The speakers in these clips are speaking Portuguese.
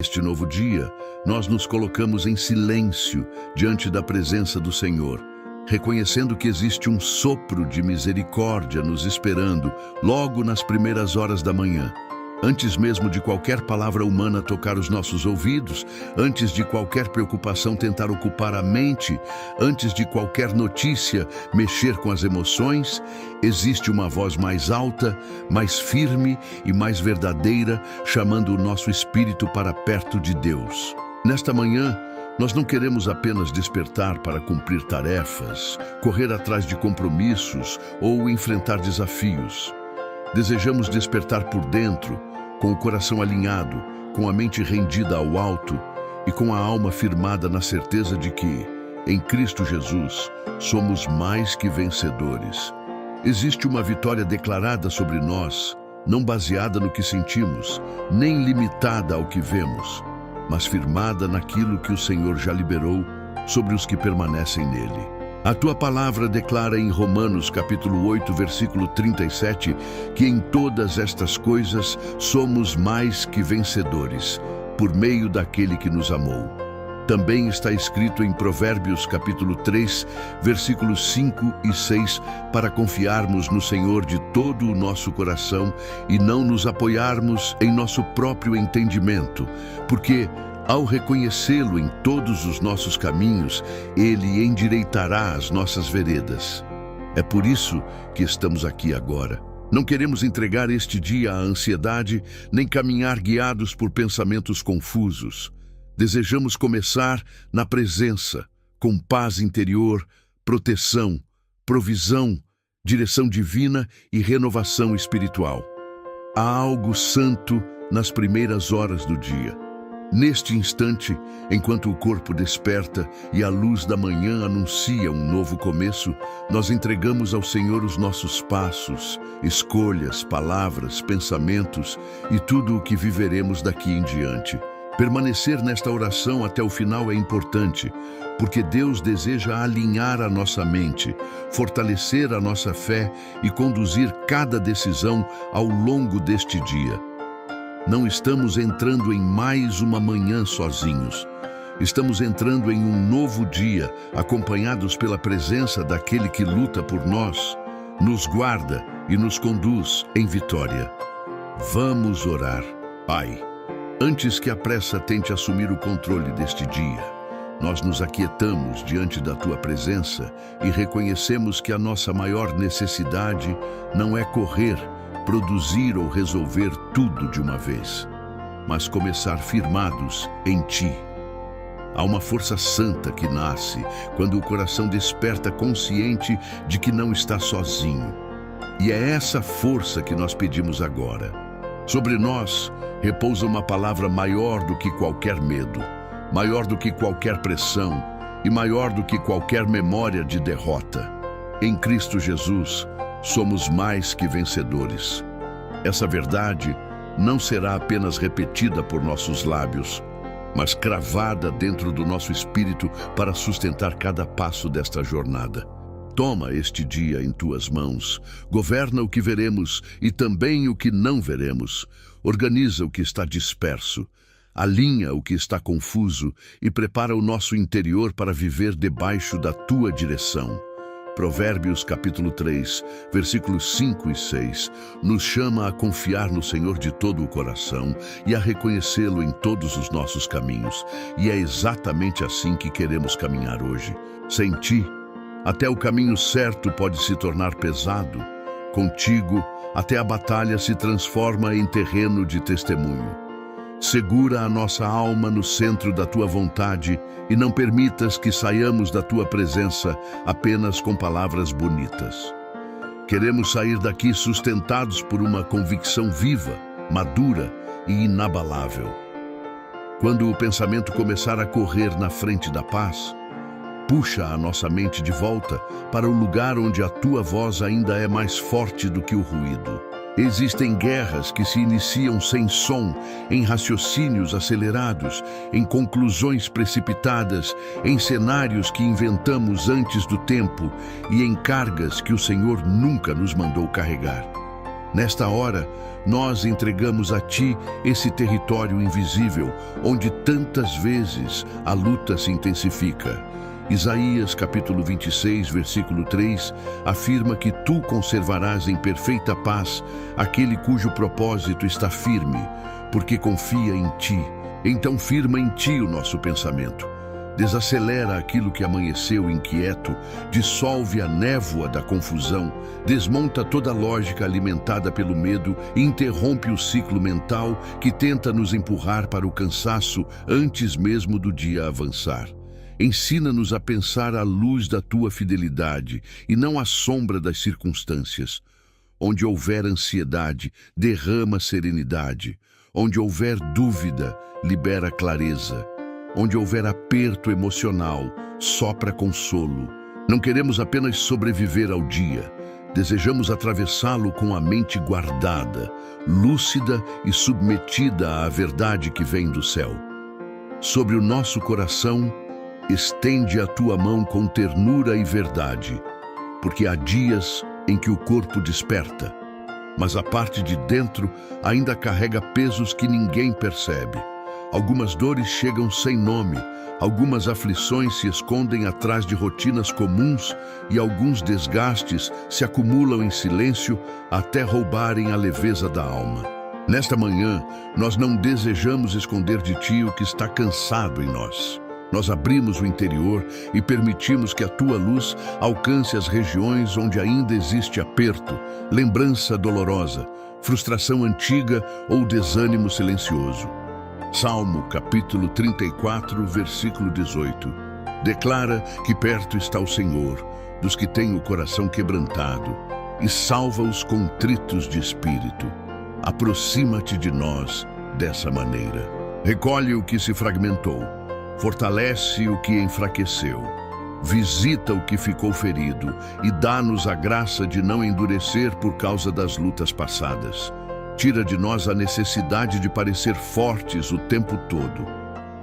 Neste novo dia, nós nos colocamos em silêncio diante da presença do Senhor, reconhecendo que existe um sopro de misericórdia nos esperando logo nas primeiras horas da manhã. Antes mesmo de qualquer palavra humana tocar os nossos ouvidos, antes de qualquer preocupação tentar ocupar a mente, antes de qualquer notícia mexer com as emoções, existe uma voz mais alta, mais firme e mais verdadeira, chamando o nosso espírito para perto de Deus. Nesta manhã, nós não queremos apenas despertar para cumprir tarefas, correr atrás de compromissos ou enfrentar desafios. Desejamos despertar por dentro, com o coração alinhado, com a mente rendida ao alto e com a alma firmada na certeza de que, em Cristo Jesus, somos mais que vencedores. Existe uma vitória declarada sobre nós, não baseada no que sentimos, nem limitada ao que vemos, mas firmada naquilo que o Senhor já liberou sobre os que permanecem nele. A tua palavra declara em Romanos capítulo 8, versículo 37, que em todas estas coisas somos mais que vencedores, por meio daquele que nos amou. Também está escrito em Provérbios capítulo 3, versículos 5 e 6, para confiarmos no Senhor de todo o nosso coração e não nos apoiarmos em nosso próprio entendimento, porque ao reconhecê-lo em todos os nossos caminhos, Ele endireitará as nossas veredas. É por isso que estamos aqui agora. Não queremos entregar este dia à ansiedade, nem caminhar guiados por pensamentos confusos. Desejamos começar na presença, com paz interior, proteção, provisão, direção divina e renovação espiritual. Há algo santo nas primeiras horas do dia. Neste instante, enquanto o corpo desperta e a luz da manhã anuncia um novo começo, nós entregamos ao Senhor os nossos passos, escolhas, palavras, pensamentos e tudo o que viveremos daqui em diante. Permanecer nesta oração até o final é importante, porque Deus deseja alinhar a nossa mente, fortalecer a nossa fé e conduzir cada decisão ao longo deste dia. Não estamos entrando em mais uma manhã sozinhos. Estamos entrando em um novo dia, acompanhados pela presença daquele que luta por nós, nos guarda e nos conduz em vitória. Vamos orar. Pai, antes que a pressa tente assumir o controle deste dia, nós nos aquietamos diante da Tua presença e reconhecemos que a nossa maior necessidade não é correr, produzir ou resolver tudo de uma vez, mas começar firmados em Ti. Há uma força santa que nasce quando o coração desperta consciente de que não está sozinho. E é essa força que nós pedimos agora. Sobre nós repousa uma palavra maior do que qualquer medo, maior do que qualquer pressão e maior do que qualquer memória de derrota. Em Cristo Jesus, somos mais que vencedores. Essa verdade não será apenas repetida por nossos lábios, mas cravada dentro do nosso espírito para sustentar cada passo desta jornada. Toma este dia em Tuas mãos, governa o que veremos e também o que não veremos, organiza o que está disperso, alinha o que está confuso e prepara o nosso interior para viver debaixo da Tua direção. Provérbios capítulo 3, versículos 5 e 6, nos chama a confiar no Senhor de todo o coração e a reconhecê-lo em todos os nossos caminhos. E é exatamente assim que queremos caminhar hoje. Sem Ti, até o caminho certo pode se tornar pesado. Contigo, até a batalha se transforma em terreno de testemunho. Segura a nossa alma no centro da Tua vontade e não permitas que saiamos da Tua presença apenas com palavras bonitas. Queremos sair daqui sustentados por uma convicção viva, madura e inabalável. Quando o pensamento começar a correr na frente da paz, puxa a nossa mente de volta para o lugar onde a Tua voz ainda é mais forte do que o ruído. Existem guerras que se iniciam sem som, em raciocínios acelerados, em conclusões precipitadas, em cenários que inventamos antes do tempo e em cargas que o Senhor nunca nos mandou carregar. Nesta hora, nós entregamos a Ti esse território invisível, onde tantas vezes a luta se intensifica. Isaías capítulo 26, versículo 3, afirma que Tu conservarás em perfeita paz aquele cujo propósito está firme, porque confia em Ti. Então firma em Ti o nosso pensamento. Desacelera aquilo que amanheceu inquieto, dissolve a névoa da confusão, desmonta toda a lógica alimentada pelo medo e interrompe o ciclo mental que tenta nos empurrar para o cansaço antes mesmo do dia avançar. Ensina-nos a pensar à luz da Tua fidelidade e não à sombra das circunstâncias. Onde houver ansiedade, derrama serenidade. Onde houver dúvida, libera clareza. Onde houver aperto emocional, sopra consolo. Não queremos apenas sobreviver ao dia. Desejamos atravessá-lo com a mente guardada, lúcida e submetida à verdade que vem do céu. Sobre o nosso coração, estende a Tua mão com ternura e verdade, porque há dias em que o corpo desperta, mas a parte de dentro ainda carrega pesos que ninguém percebe. Algumas dores chegam sem nome, algumas aflições se escondem atrás de rotinas comuns e alguns desgastes se acumulam em silêncio até roubarem a leveza da alma. Nesta manhã, nós não desejamos esconder de Ti o que está cansado em nós. Nós abrimos o interior e permitimos que a Tua luz alcance as regiões onde ainda existe aperto, lembrança dolorosa, frustração antiga ou desânimo silencioso. Salmo capítulo 34, versículo 18. Declara que perto está o Senhor, dos que têm o coração quebrantado, e salva os contritos de espírito. Aproxima-te de nós dessa maneira. Recolhe o que se fragmentou, fortalece o que enfraqueceu, visita o que ficou ferido e dá-nos a graça de não endurecer por causa das lutas passadas. Tira de nós a necessidade de parecer fortes o tempo todo.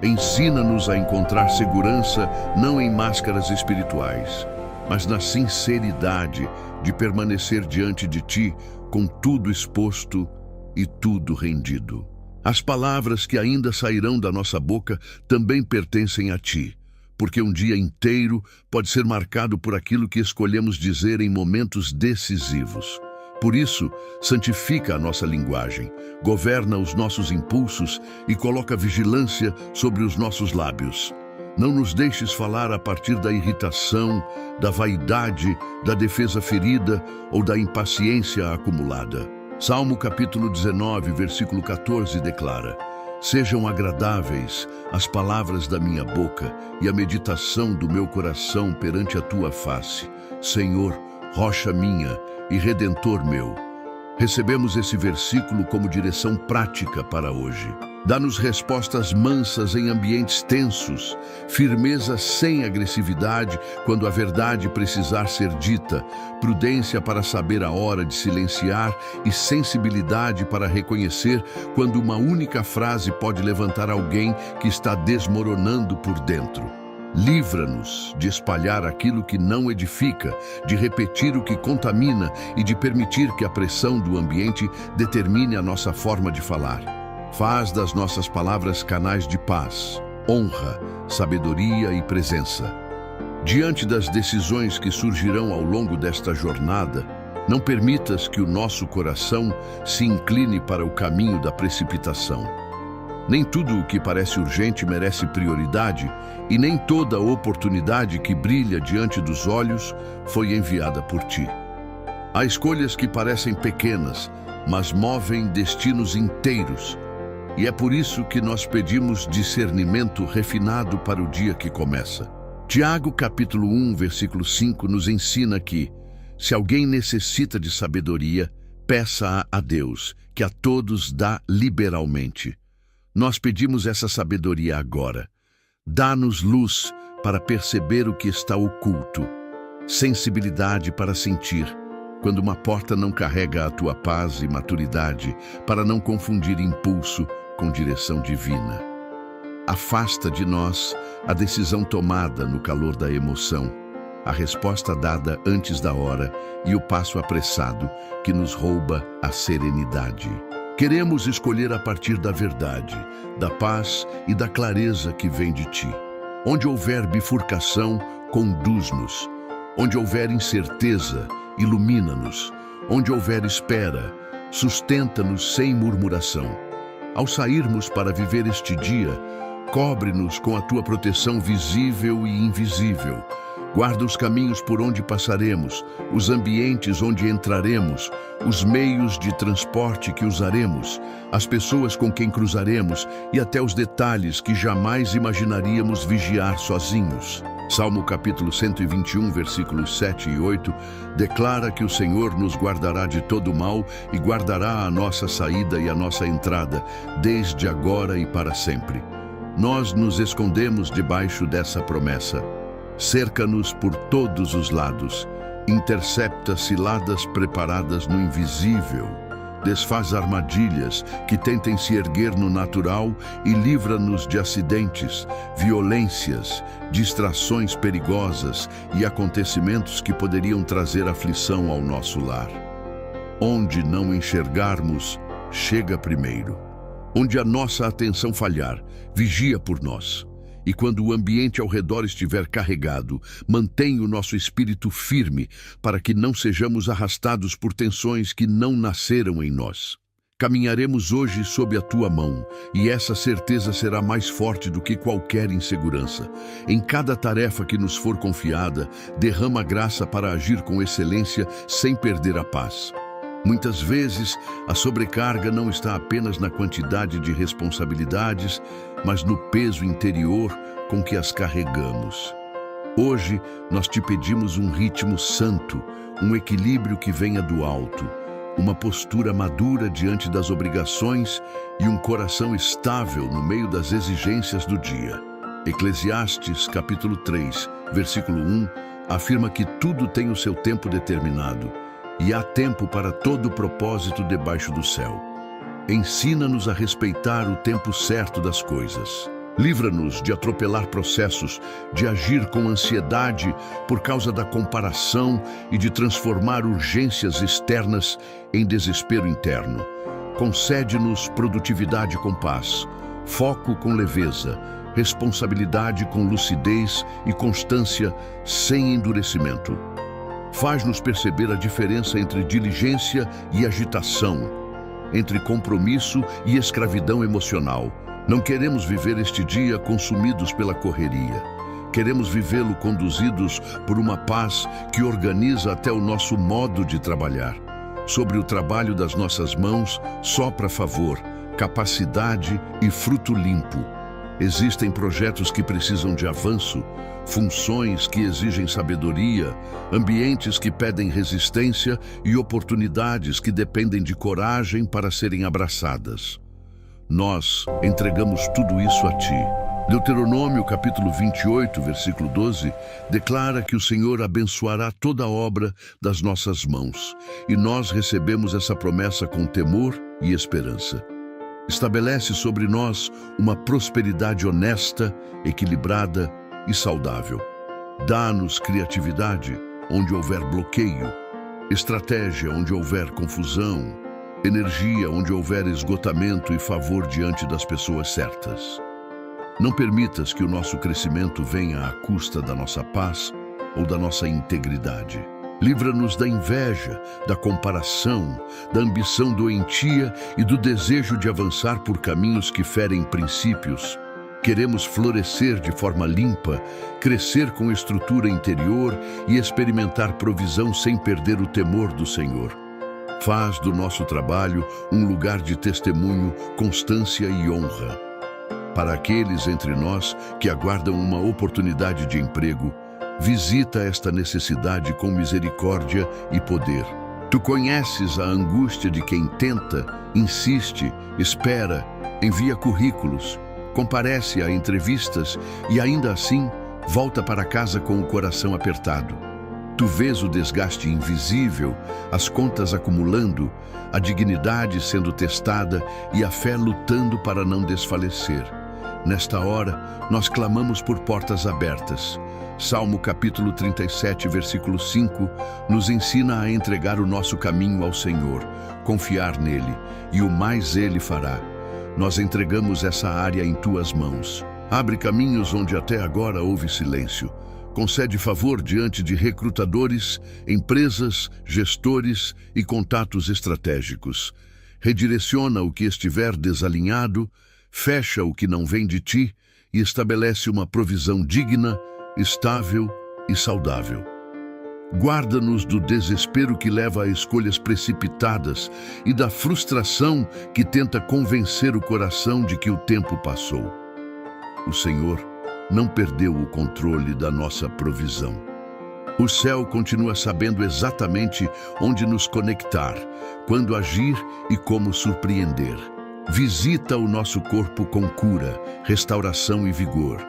Ensina-nos a encontrar segurança não em máscaras espirituais, mas na sinceridade de permanecer diante de Ti com tudo exposto e tudo rendido. As palavras que ainda sairão da nossa boca também pertencem a Ti, porque um dia inteiro pode ser marcado por aquilo que escolhemos dizer em momentos decisivos. Por isso, santifica a nossa linguagem, governa os nossos impulsos e coloca vigilância sobre os nossos lábios. Não nos deixes falar a partir da irritação, da vaidade, da defesa ferida ou da impaciência acumulada. Salmo capítulo 19, versículo 14 declara: Sejam agradáveis as palavras da minha boca e a meditação do meu coração perante a Tua face, Senhor, rocha minha e redentor meu. Recebemos esse versículo como direção prática para hoje. Dá-nos respostas mansas em ambientes tensos, firmeza sem agressividade quando a verdade precisar ser dita, prudência para saber a hora de silenciar e sensibilidade para reconhecer quando uma única frase pode levantar alguém que está desmoronando por dentro. Livra-nos de espalhar aquilo que não edifica, de repetir o que contamina e de permitir que a pressão do ambiente determine a nossa forma de falar. Faz das nossas palavras canais de paz, honra, sabedoria e presença. Diante das decisões que surgirão ao longo desta jornada, não permitas que o nosso coração se incline para o caminho da precipitação. Nem tudo o que parece urgente merece prioridade e nem toda oportunidade que brilha diante dos olhos foi enviada por Ti. Há escolhas que parecem pequenas, mas movem destinos inteiros. E é por isso que nós pedimos discernimento refinado para o dia que começa. Tiago capítulo 1, versículo 5 nos ensina que, se alguém necessita de sabedoria, peça a Deus, que a todos dá liberalmente. Nós pedimos essa sabedoria agora. Dá-nos luz para perceber o que está oculto, sensibilidade para sentir, quando uma porta não carrega a Tua paz e maturidade, para não confundir impulso com direção divina. Afasta de nós a decisão tomada no calor da emoção a resposta dada antes da hora e o passo apressado que nos rouba a serenidade. Queremos escolher a partir da verdade, da paz e da clareza que vem de ti. Onde houver bifurcação, conduz-nos. Onde houver incerteza, ilumina-nos. Onde houver espera, sustenta-nos sem murmuração. Ao sairmos para viver este dia, cobre-nos com a tua proteção visível e invisível. Guarda os caminhos por onde passaremos, os ambientes onde entraremos, os meios de transporte que usaremos, as pessoas com quem cruzaremos e até os detalhes que jamais imaginaríamos vigiar sozinhos. Salmo capítulo 121, versículos 7 e 8, declara que o Senhor nos guardará de todo mal e guardará a nossa saída e a nossa entrada, desde agora e para sempre. Nós nos escondemos debaixo dessa promessa. Cerca-nos por todos os lados, intercepta ciladas preparadas no invisível, desfaz armadilhas que tentem se erguer no natural e livra-nos de acidentes, violências, distrações perigosas e acontecimentos que poderiam trazer aflição ao nosso lar. Onde não enxergarmos, chega primeiro. Onde a nossa atenção falhar, vigia por nós. E quando o ambiente ao redor estiver carregado, mantenha o nosso espírito firme para que não sejamos arrastados por tensões que não nasceram em nós. Caminharemos hoje sob a tua mão, e essa certeza será mais forte do que qualquer insegurança. Em cada tarefa que nos for confiada, derrama graça para agir com excelência sem perder a paz. Muitas vezes, a sobrecarga não está apenas na quantidade de responsabilidades, mas no peso interior com que as carregamos. Hoje, nós te pedimos um ritmo santo, um equilíbrio que venha do alto, uma postura madura diante das obrigações e um coração estável no meio das exigências do dia. Eclesiastes, capítulo 3, versículo 1, afirma que tudo tem o seu tempo determinado, e há tempo para todo o propósito debaixo do céu. Ensina-nos a respeitar o tempo certo das coisas. Livra-nos de atropelar processos, de agir com ansiedade por causa da comparação e de transformar urgências externas em desespero interno. Concede-nos produtividade com paz, foco com leveza, responsabilidade com lucidez e constância sem endurecimento. Faz-nos perceber a diferença entre diligência e agitação, entre compromisso e escravidão emocional. Não queremos viver este dia consumidos pela correria. Queremos vivê-lo conduzidos por uma paz que organiza até o nosso modo de trabalhar. Sobre o trabalho das nossas mãos, sopra favor, capacidade e fruto limpo. Existem projetos que precisam de avanço, funções que exigem sabedoria, ambientes que pedem resistência e oportunidades que dependem de coragem para serem abraçadas. Nós entregamos tudo isso a ti. Deuteronômio capítulo 28, versículo 12, declara que o Senhor abençoará toda a obra das nossas mãos, e nós recebemos essa promessa com temor e esperança. Estabelece sobre nós uma prosperidade honesta, equilibrada e saudável. Dá-nos criatividade onde houver bloqueio, estratégia onde houver confusão, energia onde houver esgotamento e favor diante das pessoas certas. Não permitas que o nosso crescimento venha à custa da nossa paz ou da nossa integridade. Livra-nos da inveja, da comparação, da ambição doentia e do desejo de avançar por caminhos que ferem princípios. Queremos florescer de forma limpa, crescer com estrutura interior e experimentar provisão sem perder o temor do Senhor. Faz do nosso trabalho um lugar de testemunho, constância e honra. Para aqueles entre nós que aguardam uma oportunidade de emprego, visita esta necessidade com misericórdia e poder. Tu conheces a angústia de quem tenta, insiste, espera, envia currículos, comparece a entrevistas e ainda assim volta para casa com o coração apertado. Tu vês o desgaste invisível, as contas acumulando, a dignidade sendo testada e a fé lutando para não desfalecer. Nesta hora, nós clamamos por portas abertas. Salmo capítulo 37, versículo 5, nos ensina a entregar o nosso caminho ao Senhor, confiar nele, e o mais ele fará. Nós entregamos essa área em tuas mãos. Abre caminhos onde até agora houve silêncio. Concede favor diante de recrutadores, empresas, gestores e contatos estratégicos. Redireciona o que estiver desalinhado, fecha o que não vem de ti e estabelece uma provisão digna, estável e saudável. Guarda-nos do desespero que leva a escolhas precipitadas e da frustração que tenta convencer o coração de que o tempo passou. O Senhor não perdeu o controle da nossa provisão. O céu continua sabendo exatamente onde nos conectar, quando agir e como surpreender. Visita o nosso corpo com cura, restauração e vigor,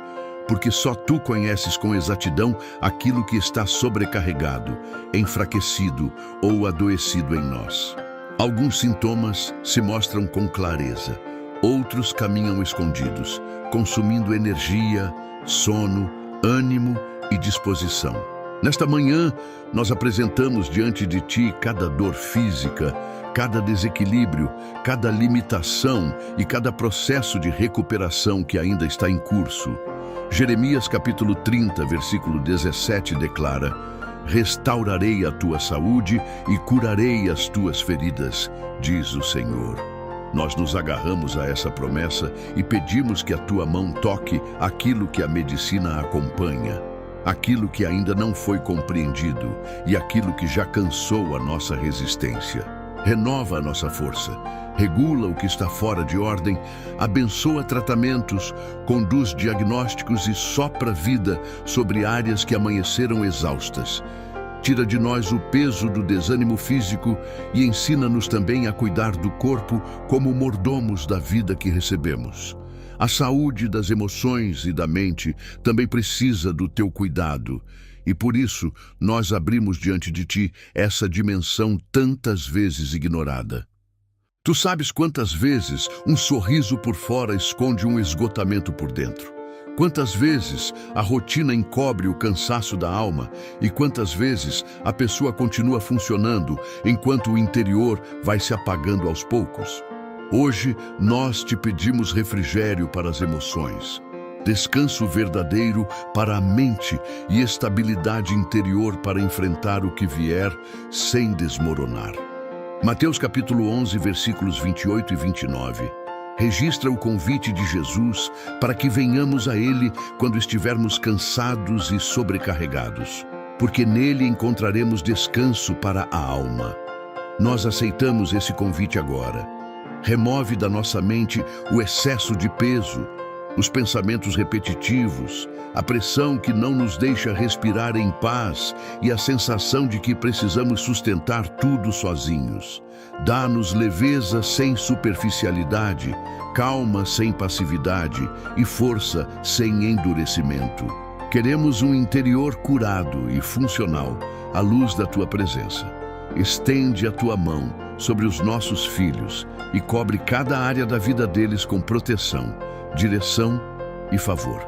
porque só tu conheces com exatidão aquilo que está sobrecarregado, enfraquecido ou adoecido em nós. Alguns sintomas se mostram com clareza, outros caminham escondidos, consumindo energia, sono, ânimo e disposição. Nesta manhã, nós apresentamos diante de ti cada dor física, cada desequilíbrio, cada limitação e cada processo de recuperação que ainda está em curso. Jeremias capítulo 30, versículo 17 declara: "Restaurarei a tua saúde e curarei as tuas feridas", diz o Senhor. Nós nos agarramos a essa promessa e pedimos que a tua mão toque aquilo que a medicina acompanha, aquilo que ainda não foi compreendido e aquilo que já cansou a nossa resistência. Renova a nossa força, regula o que está fora de ordem, abençoa tratamentos, conduz diagnósticos e sopra vida sobre áreas que amanheceram exaustas. Tira de nós o peso do desânimo físico e ensina-nos também a cuidar do corpo como mordomos da vida que recebemos. A saúde das emoções e da mente também precisa do teu cuidado. E por isso, nós abrimos diante de ti essa dimensão tantas vezes ignorada. Tu sabes quantas vezes um sorriso por fora esconde um esgotamento por dentro. Quantas vezes a rotina encobre o cansaço da alma e quantas vezes a pessoa continua funcionando enquanto o interior vai se apagando aos poucos. Hoje, nós te pedimos refrigério para as emoções, descanso verdadeiro para a mente e estabilidade interior para enfrentar o que vier sem desmoronar. Mateus capítulo 11, versículos 28 e 29. Registra o convite de Jesus para que venhamos a Ele quando estivermos cansados e sobrecarregados, porque nele encontraremos descanso para a alma. Nós aceitamos esse convite agora. Remove da nossa mente o excesso de peso, os pensamentos repetitivos, a pressão que não nos deixa respirar em paz e a sensação de que precisamos sustentar tudo sozinhos. Dá-nos leveza sem superficialidade, calma sem passividade e força sem endurecimento. Queremos um interior curado e funcional à luz da tua presença. Estende a tua mão sobre os nossos filhos e cobre cada área da vida deles com proteção, direção e favor.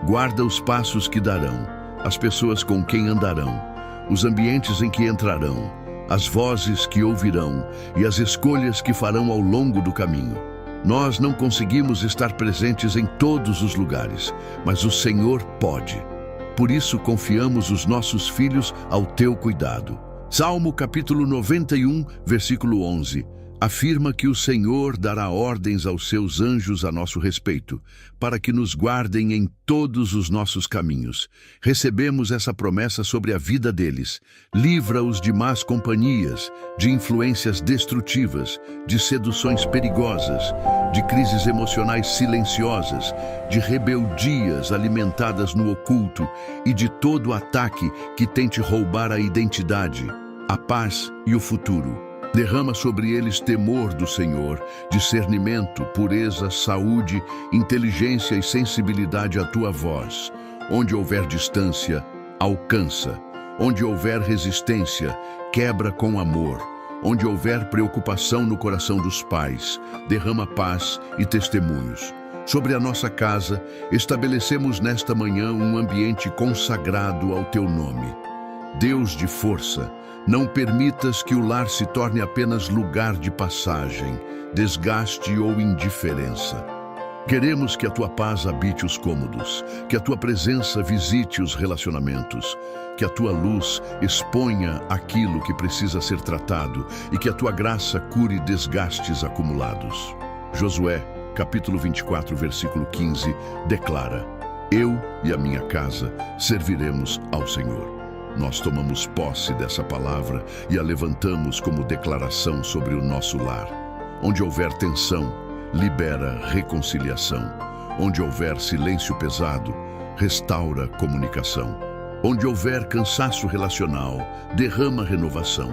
Guarda os passos que darão, as pessoas com quem andarão, os ambientes em que entrarão, as vozes que ouvirão e as escolhas que farão ao longo do caminho. Nós não conseguimos estar presentes em todos os lugares, mas o Senhor pode. Por isso confiamos os nossos filhos ao teu cuidado. Salmo capítulo 91, versículo 11. Afirma que o Senhor dará ordens aos seus anjos a nosso respeito, para que nos guardem em todos os nossos caminhos. Recebemos essa promessa sobre a vida deles. Livra-os de más companhias, de influências destrutivas, de seduções perigosas, de crises emocionais silenciosas, de rebeldias alimentadas no oculto e de todo ataque que tente roubar a identidade, a paz e o futuro. Derrama sobre eles temor do Senhor, discernimento, pureza, saúde, inteligência e sensibilidade à tua voz. Onde houver distância, alcança. Onde houver resistência, quebra com amor. Onde houver preocupação no coração dos pais, derrama paz e testemunhos. Sobre a nossa casa, estabelecemos nesta manhã um ambiente consagrado ao teu nome. Deus de força, não permitas que o lar se torne apenas lugar de passagem, desgaste ou indiferença. Queremos que a tua paz habite os cômodos, que a tua presença visite os relacionamentos, que a tua luz exponha aquilo que precisa ser tratado e que a tua graça cure desgastes acumulados. Josué, capítulo 24, versículo 15, declara: Eu e a minha casa serviremos ao Senhor. Nós tomamos posse dessa palavra e a levantamos como declaração sobre o nosso lar. Onde houver tensão, libera reconciliação. Onde houver silêncio pesado, restaura comunicação. Onde houver cansaço relacional, derrama renovação.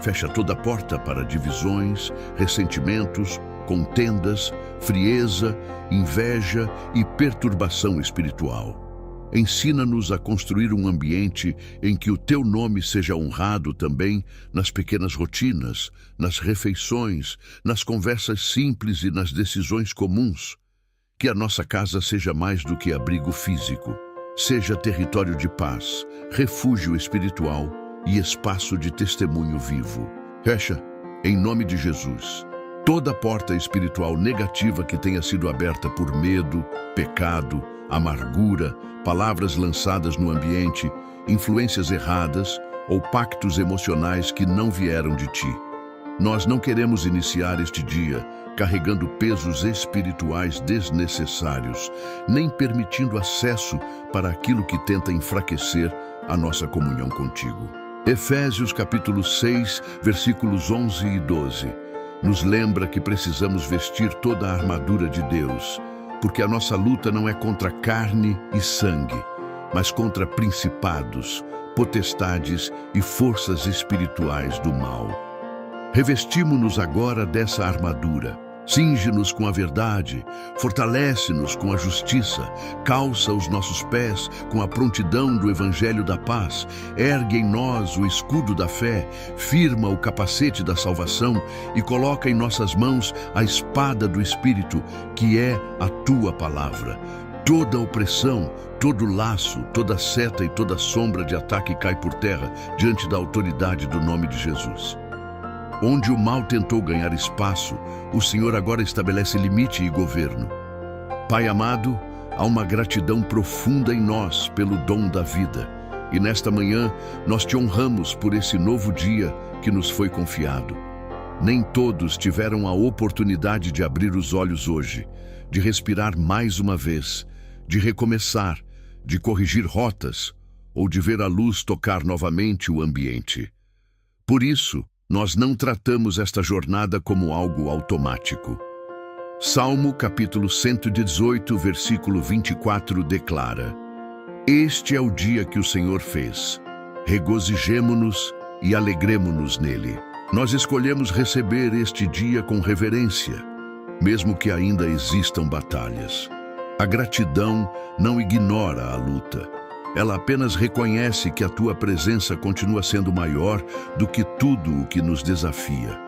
Fecha toda a porta para divisões, ressentimentos, contendas, frieza, inveja e perturbação espiritual. Ensina-nos a construir um ambiente em que o teu nome seja honrado também nas pequenas rotinas, nas refeições, nas conversas simples e nas decisões comuns. Que a nossa casa seja mais do que abrigo físico, seja território de paz, refúgio espiritual e espaço de testemunho vivo. Fecha, em nome de Jesus, toda porta espiritual negativa que tenha sido aberta por medo, pecado, amargura, palavras lançadas no ambiente, influências erradas ou pactos emocionais que não vieram de ti. Nós não queremos iniciar este dia carregando pesos espirituais desnecessários, nem permitindo acesso para aquilo que tenta enfraquecer a nossa comunhão contigo. Efésios capítulo 6, versículos 11 e 12, nos lembra que precisamos vestir toda a armadura de Deus, porque a nossa luta não é contra carne e sangue, mas contra principados, potestades e forças espirituais do mal. Revestimo-nos agora dessa armadura. Cinge-nos com a verdade, fortalece-nos com a justiça, calça os nossos pés com a prontidão do Evangelho da paz, ergue em nós o escudo da fé, firma o capacete da salvação e coloca em nossas mãos a espada do Espírito, que é a tua palavra. Toda opressão, todo laço, toda seta e toda sombra de ataque cai por terra diante da autoridade do nome de Jesus. Onde o mal tentou ganhar espaço, o Senhor agora estabelece limite e governo. Pai amado, há uma gratidão profunda em nós pelo dom da vida. E nesta manhã, nós te honramos por esse novo dia que nos foi confiado. Nem todos tiveram a oportunidade de abrir os olhos hoje, de respirar mais uma vez, de recomeçar, de corrigir rotas ou de ver a luz tocar novamente o ambiente. Por isso, nós não tratamos esta jornada como algo automático. Salmo capítulo 118, versículo 24 declara: Este é o dia que o Senhor fez. Regozijemo-nos e alegremo-nos nele. Nós escolhemos receber este dia com reverência, mesmo que ainda existam batalhas. A gratidão não ignora a luta. Ela apenas reconhece que a tua presença continua sendo maior do que tudo o que nos desafia.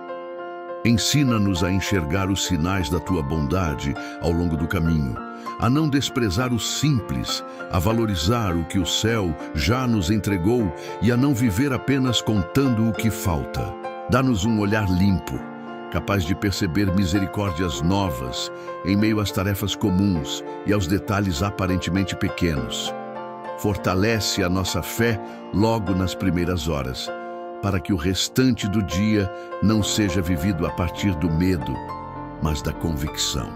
Ensina-nos a enxergar os sinais da tua bondade ao longo do caminho, a não desprezar o simples, a valorizar o que o céu já nos entregou e a não viver apenas contando o que falta. Dá-nos um olhar limpo, capaz de perceber misericórdias novas em meio às tarefas comuns e aos detalhes aparentemente pequenos. Fortalece a nossa fé logo nas primeiras horas, para que o restante do dia não seja vivido a partir do medo, mas da convicção.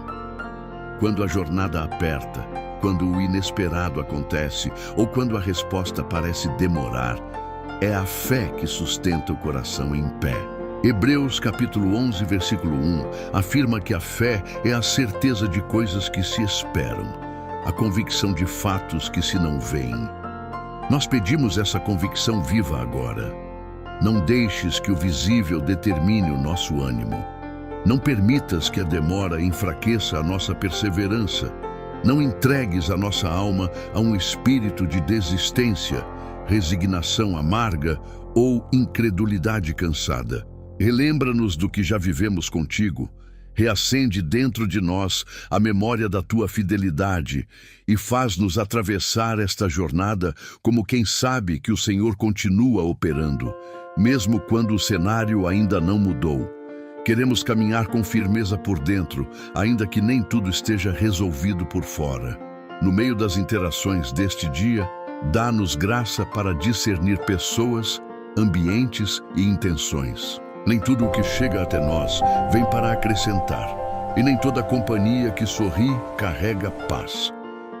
Quando a jornada aperta, quando o inesperado acontece ou quando a resposta parece demorar, é a fé que sustenta o coração em pé. Hebreus capítulo 11, versículo 1, afirma que a fé é a certeza de coisas que se esperam, a convicção de fatos que se não veem. Nós pedimos essa convicção viva agora. Não deixes que o visível determine o nosso ânimo. Não permitas que a demora enfraqueça a nossa perseverança. Não entregues a nossa alma a um espírito de desistência, resignação amarga ou incredulidade cansada. Relembra-nos do que já vivemos contigo Reacende dentro de nós a memória da tua fidelidade e faz-nos atravessar esta jornada como quem sabe que o Senhor continua operando, mesmo quando o cenário ainda não mudou. Queremos caminhar com firmeza por dentro, ainda que nem tudo esteja resolvido por fora. No meio das interações deste dia, dá-nos graça para discernir pessoas, ambientes e intenções. Nem tudo o que chega até nós vem para acrescentar, e nem toda companhia que sorri carrega paz.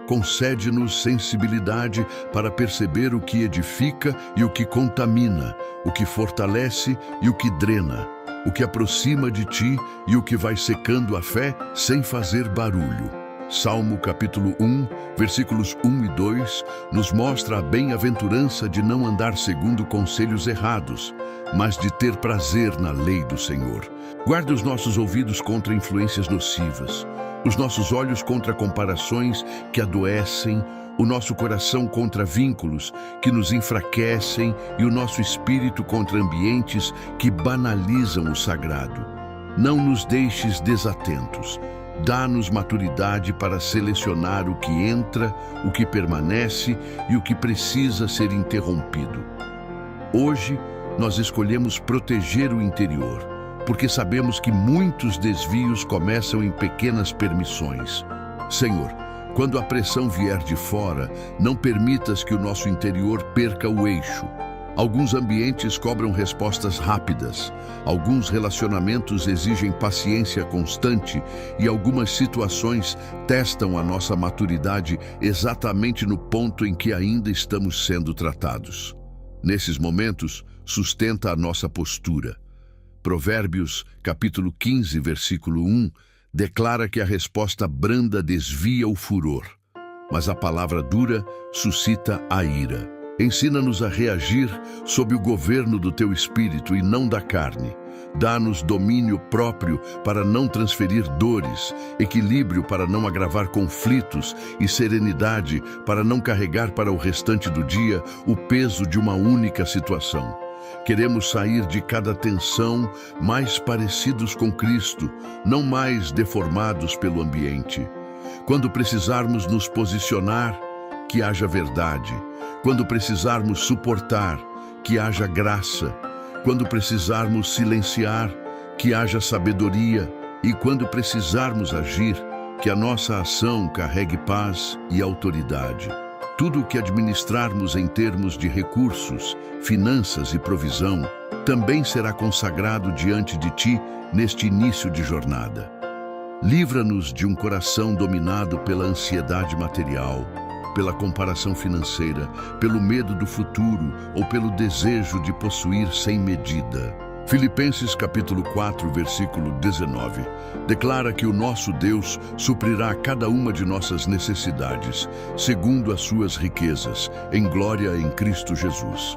Concede-nos sensibilidade para perceber o que edifica e o que contamina, o que fortalece e o que drena, o que aproxima de ti e o que vai secando a fé sem fazer barulho. Salmo capítulo 1, versículos 1 e 2, nos mostra a bem-aventurança de não andar segundo conselhos errados, mas de ter prazer na lei do Senhor. Guarde os nossos ouvidos contra influências nocivas, os nossos olhos contra comparações que adoecem, o nosso coração contra vínculos que nos enfraquecem e o nosso espírito contra ambientes que banalizam o sagrado. Não nos deixes desatentos. Dá-nos maturidade para selecionar o que entra, o que permanece e o que precisa ser interrompido. Hoje, nós escolhemos proteger o interior, porque sabemos que muitos desvios começam em pequenas permissões. Senhor, quando a pressão vier de fora, não permitas que o nosso interior perca o eixo. Alguns ambientes cobram respostas rápidas, alguns relacionamentos exigem paciência constante e algumas situações testam a nossa maturidade exatamente no ponto em que ainda estamos sendo tratados. Nesses momentos, sustenta a nossa postura. Provérbios, capítulo 15, versículo 1, declara que a resposta branda desvia o furor, mas a palavra dura suscita a ira. Ensina-nos a reagir sob o governo do teu espírito e não da carne. Dá-nos domínio próprio para não transferir dores, equilíbrio para não agravar conflitos e serenidade para não carregar para o restante do dia o peso de uma única situação. Queremos sair de cada tensão mais parecidos com Cristo, não mais deformados pelo ambiente. Quando precisarmos nos posicionar, que haja verdade. Quando precisarmos suportar, que haja graça. Quando precisarmos silenciar, que haja sabedoria. E quando precisarmos agir, que a nossa ação carregue paz e autoridade. Tudo o que administrarmos em termos de recursos, finanças e provisão, também será consagrado diante de ti neste início de jornada. Livra-nos de um coração dominado pela ansiedade material, pela comparação financeira, pelo medo do futuro ou pelo desejo de possuir sem medida. Filipenses capítulo 4, versículo 19, declara que o nosso Deus suprirá cada uma de nossas necessidades, segundo as suas riquezas, em glória em Cristo Jesus.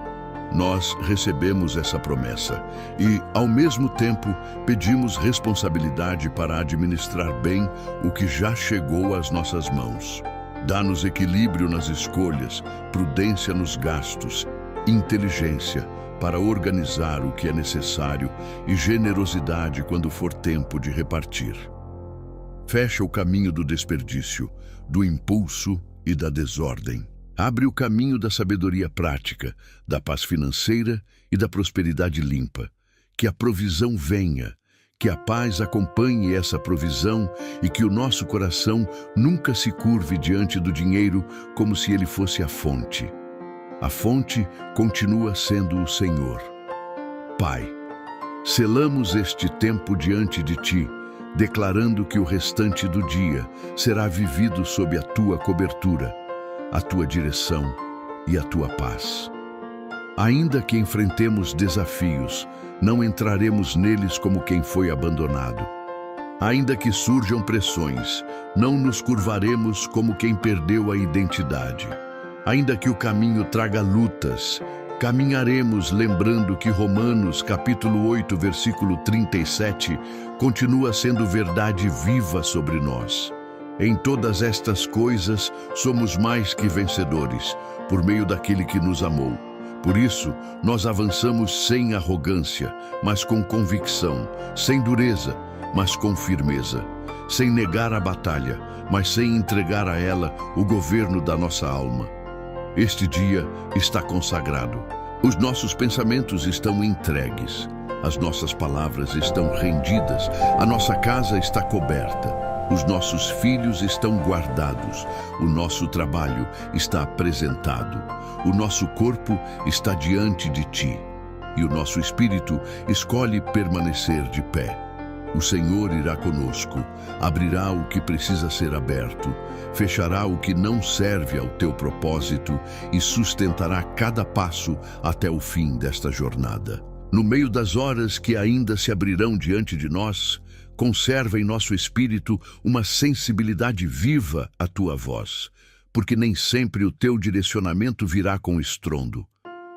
Nós recebemos essa promessa e, ao mesmo tempo, pedimos responsabilidade para administrar bem o que já chegou às nossas mãos. Dá-nos equilíbrio nas escolhas, prudência nos gastos, inteligência para organizar o que é necessário e generosidade quando for tempo de repartir. Fecha o caminho do desperdício, do impulso e da desordem. Abre o caminho da sabedoria prática, da paz financeira e da prosperidade limpa. Que a provisão venha, que a paz acompanhe essa provisão e que o nosso coração nunca se curve diante do dinheiro como se ele fosse a fonte. A fonte continua sendo o Senhor. Pai, selamos este tempo diante de Ti, declarando que o restante do dia será vivido sob a Tua cobertura, a Tua direção e a Tua paz. Ainda que enfrentemos desafios, não entraremos neles como quem foi abandonado. Ainda que surjam pressões, não nos curvaremos como quem perdeu a identidade. Ainda que o caminho traga lutas, caminharemos lembrando que Romanos capítulo 8, versículo 37, continua sendo verdade viva sobre nós. Em todas estas coisas somos mais que vencedores, por meio daquele que nos amou. Por isso, nós avançamos sem arrogância, mas com convicção, sem dureza, mas com firmeza, sem negar a batalha, mas sem entregar a ela o governo da nossa alma. Este dia está consagrado. Os nossos pensamentos estão entregues. As nossas palavras estão rendidas. A nossa casa está coberta. Os nossos filhos estão guardados. O nosso trabalho está apresentado. O nosso corpo está diante de ti. E o nosso espírito escolhe permanecer de pé. O Senhor irá conosco, abrirá o que precisa ser aberto, fechará o que não serve ao teu propósito e sustentará cada passo até o fim desta jornada. No meio das horas que ainda se abrirão diante de nós, conserva em nosso espírito uma sensibilidade viva à tua voz, porque nem sempre o teu direcionamento virá com estrondo.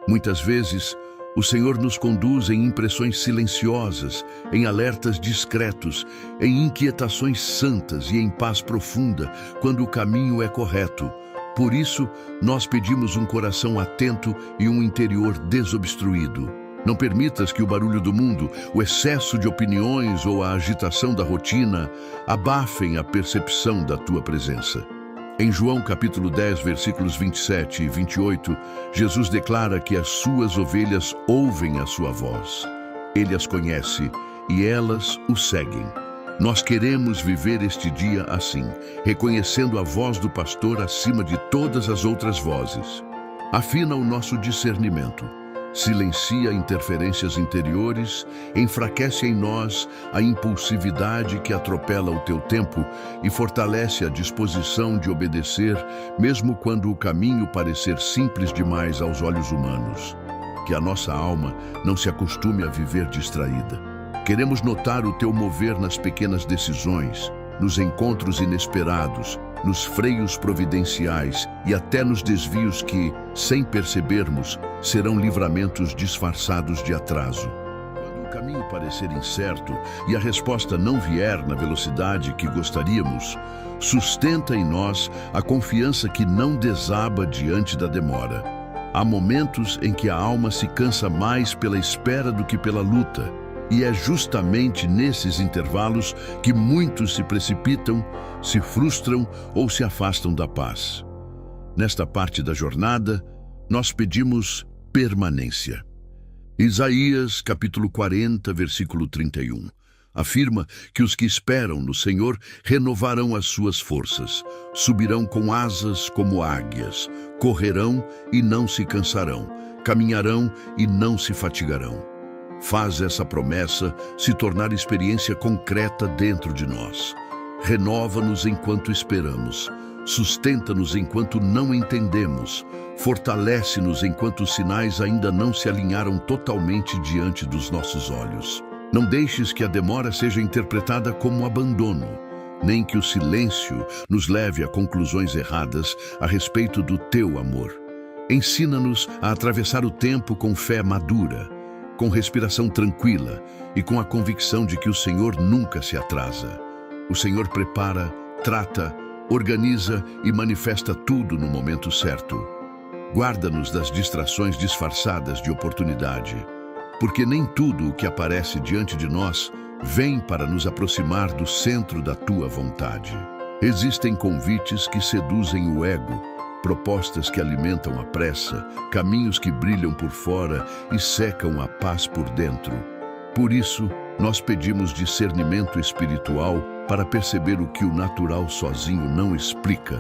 Muitas vezes, o Senhor nos conduz em impressões silenciosas, em alertas discretos, em inquietações santas e em paz profunda, quando o caminho é correto. Por isso, nós pedimos um coração atento e um interior desobstruído. Não permitas que o barulho do mundo, o excesso de opiniões ou a agitação da rotina abafem a percepção da tua presença. Em João capítulo 10, versículos 27 e 28, Jesus declara que as suas ovelhas ouvem a sua voz. Ele as conhece e elas o seguem. Nós queremos viver este dia assim, reconhecendo a voz do pastor acima de todas as outras vozes. Afina o nosso discernimento. Silencia interferências interiores, enfraquece em nós a impulsividade que atropela o teu tempo e fortalece a disposição de obedecer, mesmo quando o caminho parecer simples demais aos olhos humanos. Que a nossa alma não se acostume a viver distraída. Queremos notar o teu mover nas pequenas decisões, nos encontros inesperados, nos freios providenciais e até nos desvios que, sem percebermos, serão livramentos disfarçados de atraso. Quando o caminho parecer incerto e a resposta não vier na velocidade que gostaríamos, sustenta em nós a confiança que não desaba diante da demora. Há momentos em que a alma se cansa mais pela espera do que pela luta. E é justamente nesses intervalos que muitos se precipitam, se frustram ou se afastam da paz. Nesta parte da jornada, nós pedimos permanência. Isaías, capítulo 40, versículo 31, afirma que os que esperam no Senhor renovarão as suas forças, subirão com asas como águias, correrão e não se cansarão, caminharão e não se fatigarão. Faz essa promessa se tornar experiência concreta dentro de nós. Renova-nos enquanto esperamos, sustenta-nos enquanto não entendemos, fortalece-nos enquanto os sinais ainda não se alinharam totalmente diante dos nossos olhos. Não deixes que a demora seja interpretada como abandono, nem que o silêncio nos leve a conclusões erradas a respeito do teu amor. Ensina-nos a atravessar o tempo com fé madura, com respiração tranquila e com a convicção de que o Senhor nunca se atrasa. O Senhor prepara, trata, organiza e manifesta tudo no momento certo. Guarda-nos das distrações disfarçadas de oportunidade, porque nem tudo o que aparece diante de nós vem para nos aproximar do centro da tua vontade. Existem convites que seduzem o ego, propostas que alimentam a pressa, caminhos que brilham por fora e secam a paz por dentro. Por isso, nós pedimos discernimento espiritual para perceber o que o natural sozinho não explica.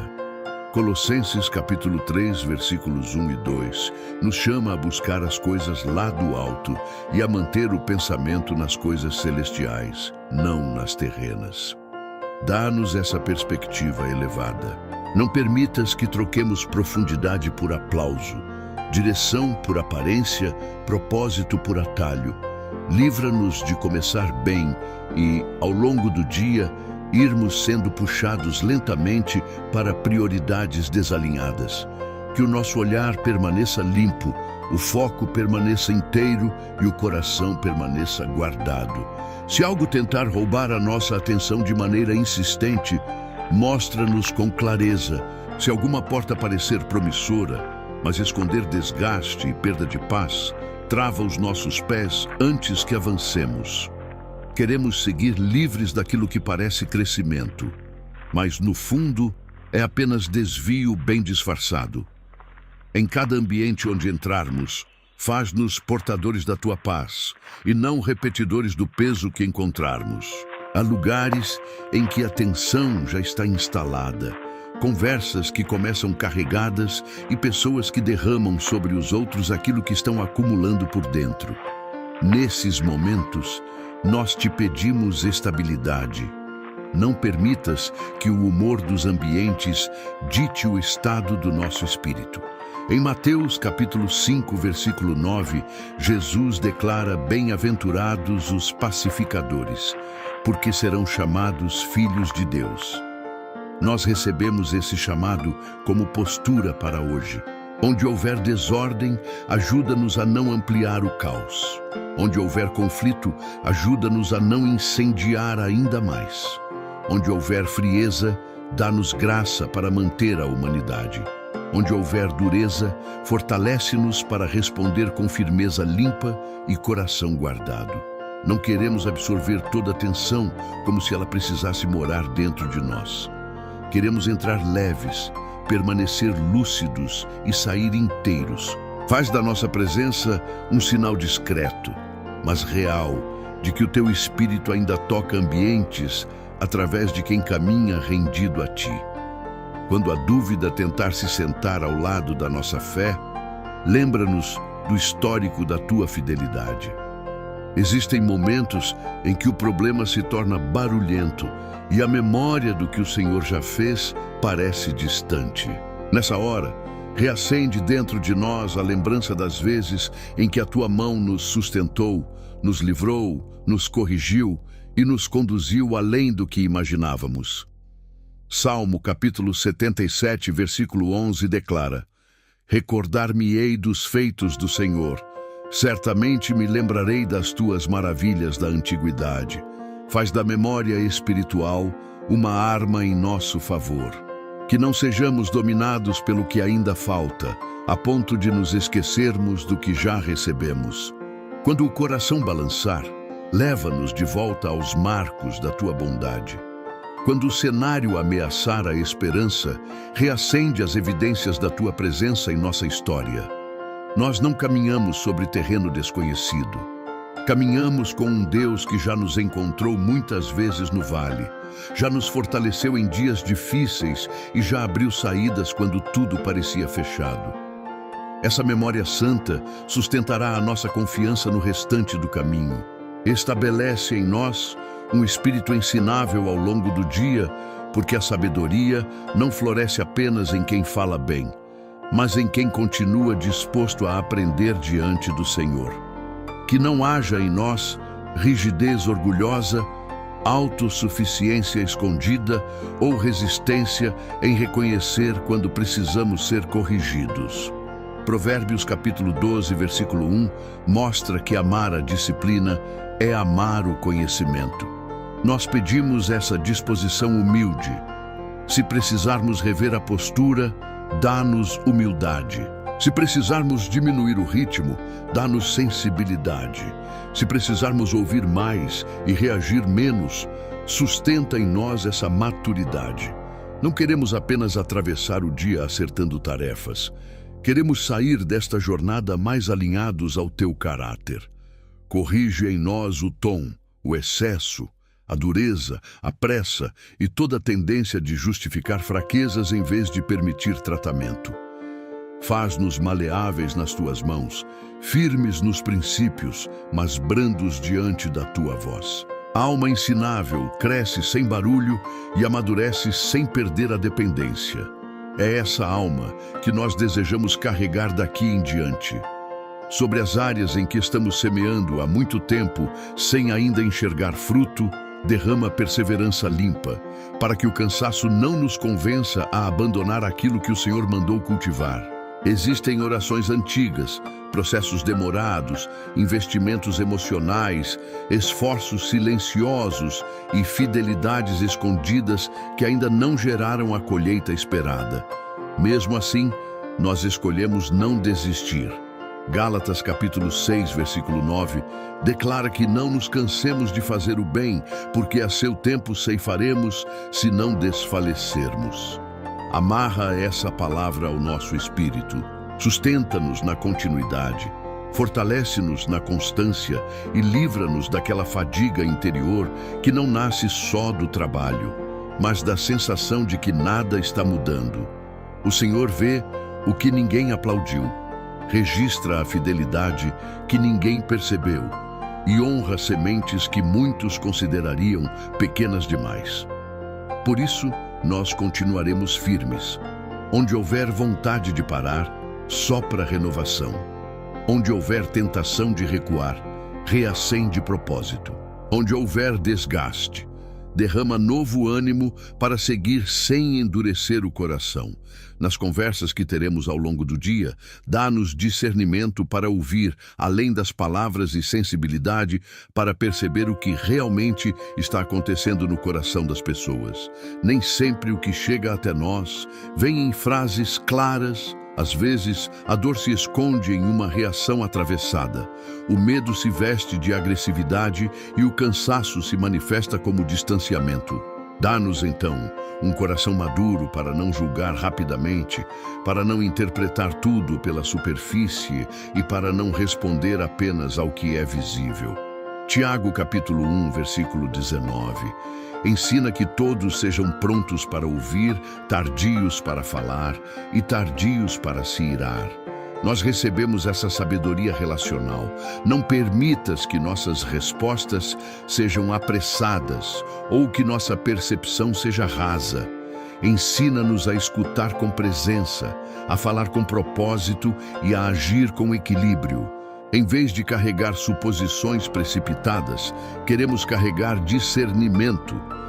Colossenses capítulo 3, versículos 1 e 2, nos chama a buscar as coisas lá do alto e a manter o pensamento nas coisas celestiais, não nas terrenas. Dá-nos essa perspectiva elevada. Não permitas que troquemos profundidade por aplauso, direção por aparência, propósito por atalho. Livra-nos de começar bem e, ao longo do dia, irmos sendo puxados lentamente para prioridades desalinhadas. Que o nosso olhar permaneça limpo, o foco permaneça inteiro e o coração permaneça guardado. Se algo tentar roubar a nossa atenção de maneira insistente, mostra-nos com clareza. Se alguma porta parecer promissora, mas esconder desgaste e perda de paz, trava os nossos pés antes que avancemos. queremos seguir livres daquilo que parece crescimento, mas no fundo é apenas desvio bem disfarçado. Em cada ambiente onde entrarmos, faz-nos portadores da tua paz e não repetidores do peso que encontrarmos. Há lugares em que a tensão já está instalada, conversas que começam carregadas e pessoas que derramam sobre os outros aquilo que estão acumulando por dentro. Nesses momentos, nós te pedimos estabilidade. Não permitas que o humor dos ambientes dite o estado do nosso espírito. Em Mateus capítulo 5, versículo 9, Jesus declara: bem-aventurados os pacificadores, porque serão chamados filhos de Deus. Nós recebemos esse chamado como postura para hoje. Onde houver desordem, ajuda-nos a não ampliar o caos. Onde houver conflito, ajuda-nos a não incendiar ainda mais. Onde houver frieza, dá-nos graça para manter a humanidade. Onde houver dureza, fortalece-nos para responder com firmeza limpa e coração guardado. Não queremos absorver toda a tensão como se ela precisasse morar dentro de nós. Queremos entrar leves, permanecer lúcidos e sair inteiros. Faz da nossa presença um sinal discreto, mas real, de que o teu Espírito ainda toca ambientes através de quem caminha rendido a ti. Quando a dúvida tentar se sentar ao lado da nossa fé, lembra-nos do histórico da tua fidelidade. Existem momentos em que o problema se torna barulhento e a memória do que o Senhor já fez parece distante. Nessa hora, reacende dentro de nós a lembrança das vezes em que a tua mão nos sustentou, nos livrou, nos corrigiu e nos conduziu além do que imaginávamos. Salmo capítulo 77, versículo 11 declara: recordar-me-ei dos feitos do Senhor, certamente me lembrarei das tuas maravilhas da antiguidade. Faz da memória espiritual uma arma em nosso favor. Que não sejamos dominados pelo que ainda falta, a ponto de nos esquecermos do que já recebemos. Quando o coração balançar, leva-nos de volta aos marcos da tua bondade. Quando o cenário ameaçar a esperança, reacende as evidências da tua presença em nossa história. Nós não caminhamos sobre terreno desconhecido. Caminhamos com um Deus que já nos encontrou muitas vezes no vale, já nos fortaleceu em dias difíceis e já abriu saídas quando tudo parecia fechado. Essa memória santa sustentará a nossa confiança no restante do caminho. Estabelece em nós um espírito ensinável ao longo do dia, porque a sabedoria não floresce apenas em quem fala bem, mas em quem continua disposto a aprender diante do Senhor. Que não haja em nós rigidez orgulhosa, autossuficiência escondida ou resistência em reconhecer quando precisamos ser corrigidos. Provérbios capítulo 12, versículo 1, mostra que amar a disciplina é amar o conhecimento. Nós pedimos essa disposição humilde. Se precisarmos rever a postura, dá-nos humildade. Se precisarmos diminuir o ritmo, dá-nos sensibilidade. Se precisarmos ouvir mais e reagir menos, sustenta em nós essa maturidade. Não queremos apenas atravessar o dia acertando tarefas. Queremos sair desta jornada mais alinhados ao teu caráter. Corrige em nós o tom, o excesso, a dureza, a pressa e toda a tendência de justificar fraquezas em vez de permitir tratamento. Faz-nos maleáveis nas tuas mãos, firmes nos princípios, mas brandos diante da tua voz. A alma ensinável cresce sem barulho e amadurece sem perder a dependência. É essa alma que nós desejamos carregar daqui em diante. Sobre as áreas em que estamos semeando há muito tempo, sem ainda enxergar fruto, derrama perseverança limpa, para que o cansaço não nos convença a abandonar aquilo que o Senhor mandou cultivar. Existem orações antigas, processos demorados, investimentos emocionais, esforços silenciosos e fidelidades escondidas que ainda não geraram a colheita esperada. Mesmo assim, nós escolhemos não desistir. Gálatas capítulo 6, versículo 9, declara que não nos cansemos de fazer o bem, porque a seu tempo ceifaremos se não desfalecermos. Amarra essa palavra ao nosso espírito, sustenta-nos na continuidade, fortalece-nos na constância e livra-nos daquela fadiga interior que não nasce só do trabalho, mas da sensação de que nada está mudando. O Senhor vê o que ninguém aplaudiu, registra a fidelidade que ninguém percebeu e honra sementes que muitos considerariam pequenas demais. Por isso, nós continuaremos firmes. Onde houver vontade de parar, sopra renovação. Onde houver tentação de recuar, reacende propósito. Onde houver desgaste, derrama novo ânimo para seguir sem endurecer o coração. Nas conversas que teremos ao longo do dia, dá-nos discernimento para ouvir, além das palavras, e sensibilidade para perceber o que realmente está acontecendo no coração das pessoas. Nem sempre o que chega até nós vem em frases claras. Às vezes, a dor se esconde em uma reação atravessada. O medo se veste de agressividade e o cansaço se manifesta como distanciamento. Dá-nos, então, um coração maduro para não julgar rapidamente, para não interpretar tudo pela superfície e para não responder apenas ao que é visível. Tiago, capítulo 1, versículo 19. Ensina que todos sejam prontos para ouvir, tardios para falar e tardios para se irar. Nós recebemos essa sabedoria relacional. Não permitas que nossas respostas sejam apressadas ou que nossa percepção seja rasa. Ensina-nos a escutar com presença, a falar com propósito e a agir com equilíbrio. Em vez de carregar suposições precipitadas, queremos carregar discernimento.